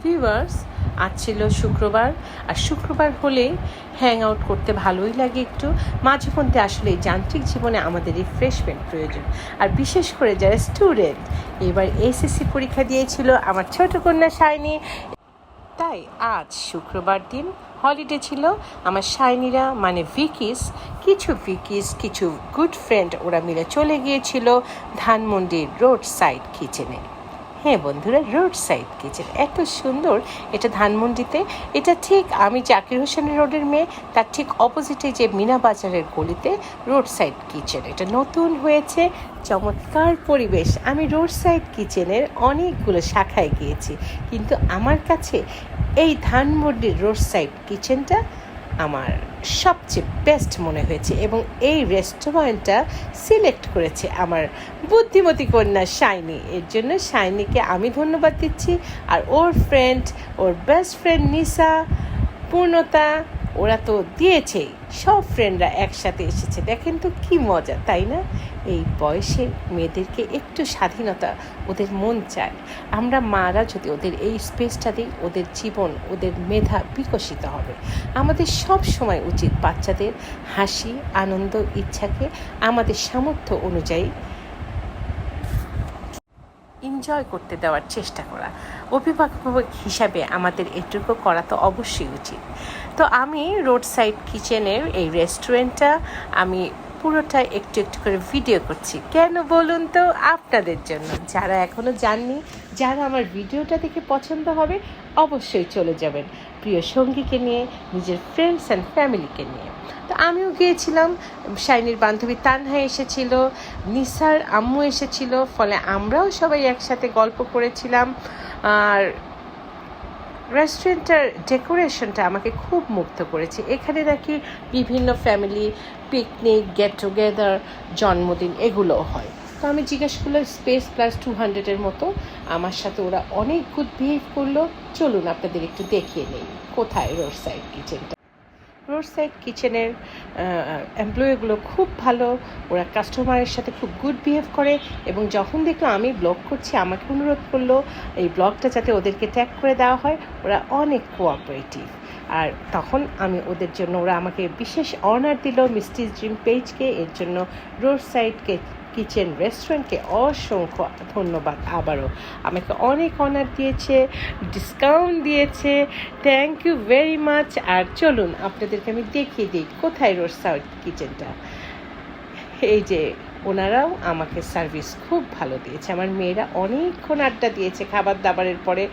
Viewers, আজ ছিল শুক্রবার, আর শুক্রবার হলে হ্যাং আউট করতে ভালোই লাগে একটু। মাঝে মধ্যে আসলে এই যান্ত্রিক জীবনে আমাদের রিফ্রেশমেন্ট প্রয়োজন, আর বিশেষ করে যারা স্টুডেন্ট। এবার এসএসসি পরীক্ষা দিয়েছিল আমার ছোট কন্যা শাইনি, তাই আজ শুক্রবার দিন হলিডে ছিল। আমার শাইনিরা মানে ভিকিস কিছু গুড ফ্রেন্ড ওরা মিলে চলে গিয়েছিল ধানমন্ডির রোড সাইড কিচেনে। হ্যাঁ বন্ধুরা, রোড সাইড কিচেন এত সুন্দর, এটা ধানমন্ডিতে। এটা ঠিক আমি জাকির হোসেনের রোডের মেয়ে, তার ঠিক অপোজিটে যে মিনা বাজারের গলিতে রোড সাইড কিচেন। এটা নতুন হয়েছে, চমৎকার পরিবেশ। আমি রোড সাইড কিচেনের অনেকগুলো শাখায় গিয়েছি, কিন্তু আমার কাছে এই ধানমন্ডির রোড সাইড কিচেনটা আমার সবচেয়ে বেস্ট মনে হয়েছে, এবং এই রেস্টুরেন্টটা সিলেক্ট করেছে আমার বুদ্ধিমতী কন্যা শাইনি। এর জন্য শাইনিকে আমি ধন্যবাদ দিচ্ছি, আর ওর ফ্রেন্ড, ওর বেস্ট ফ্রেন্ড নিশা, পূর্ণতা, ওরা তো দিয়েছেই। সব ফ্রেন্ডরা একসাথে এসেছে, দেখেন তো কি মজা, তাই না? এই বয়সের মেয়েদেরকে একটু স্বাধীনতা ওদের মন চায়। আমরা মারা যদি ওদের এই স্পেসটা দিই, ওদের জীবন, ওদের মেধা বিকশিত হবে। আমাদের সব সময় উচিত বাচ্চাদের হাসি, আনন্দ, ইচ্ছাকে আমাদের সামর্থ্য অনুযায়ী এনজয় করতে দেওয়ার চেষ্টা করা। অভিভাবক হিসাবে আমাদের এটুকু করা তো অবশ্যই উচিত। তো আমি রোড সাইড কিচেনের এই রেস্টুরেন্টটা আমি পুরোটা একটু একটু করে ভিডিও করছি। কেন বলুন তো? আপনাদের জন্য। যারা এখনও যাননি, যারা আমার ভিডিওটা দেখে পছন্দ হবে, অবশ্যই চলে যাবেন প্রিয় সঙ্গীকে নিয়ে, নিজের ফ্রেন্ডস অ্যান্ড ফ্যামিলিকে নিয়ে। তো আমিও গিয়েছিলাম, শাইনির বান্ধবী তানহা এসেছিল, নিসার আম্মু এসেছিল, ফলে আমরাও সবাই একসাথে গল্প করেছিলাম। আর রেস্টুরেন্টটার ডেকোরেশনটা আমাকে খুব মুগ্ধ করেছে। এখানে নাকি বিভিন্ন ফ্যামিলি পিকনিক, গেট টুগেদার, জন্মদিন এগুলোও হয়। তো আমি জিজ্ঞেস করলাম স্পেস প্লাস 200-এর মতো। আমার সাথে ওরা অনেক গুড বিহেভ করলো। চলুন আপনাদের একটু দেখিয়ে নেই কোথায় রোড সাইড কিচেনটা। রোড সাইড কিচেনের এমপ্লয়িগুলো খুব ভালো, ওরা কাস্টমারের সাথে খুব গুড বিহেভ করে, এবং যখন দেখলো আমি ব্লগ করছি আমাকে অনুরোধ করলো এই ব্লগটা যাতে ওদেরকে ট্যাগ করে দেওয়া হয়। ওরা অনেক কোঅপারেটিভ, আর তখন আমি ওদের জন্য, ওরা আমাকে বিশেষ অনার দিল মিষ্টিজ ড্রিম পেজকে। এর জন্য রোড সাইডকে কিচেন রেস্টুরেন্টকে অসংখ্য ধন্যবাদ। আবারও আমাকে অনেক অনার দিয়েছে, ডিসকাউন্ট দিয়েছে, থ্যাংক ইউ ভেরি মাচ। আর চলুন আপনাদেরকে আমি দেখিয়ে দিই কোথায় রোড সাইড কিচেনটা। এই যে ওনারাও আমাকে সার্ভিস খুব ভালো দিয়েছে। আমার মেয়েরা অনেকক্ষণ আড্ডা দিয়েছে খাবার দাবারের পরে।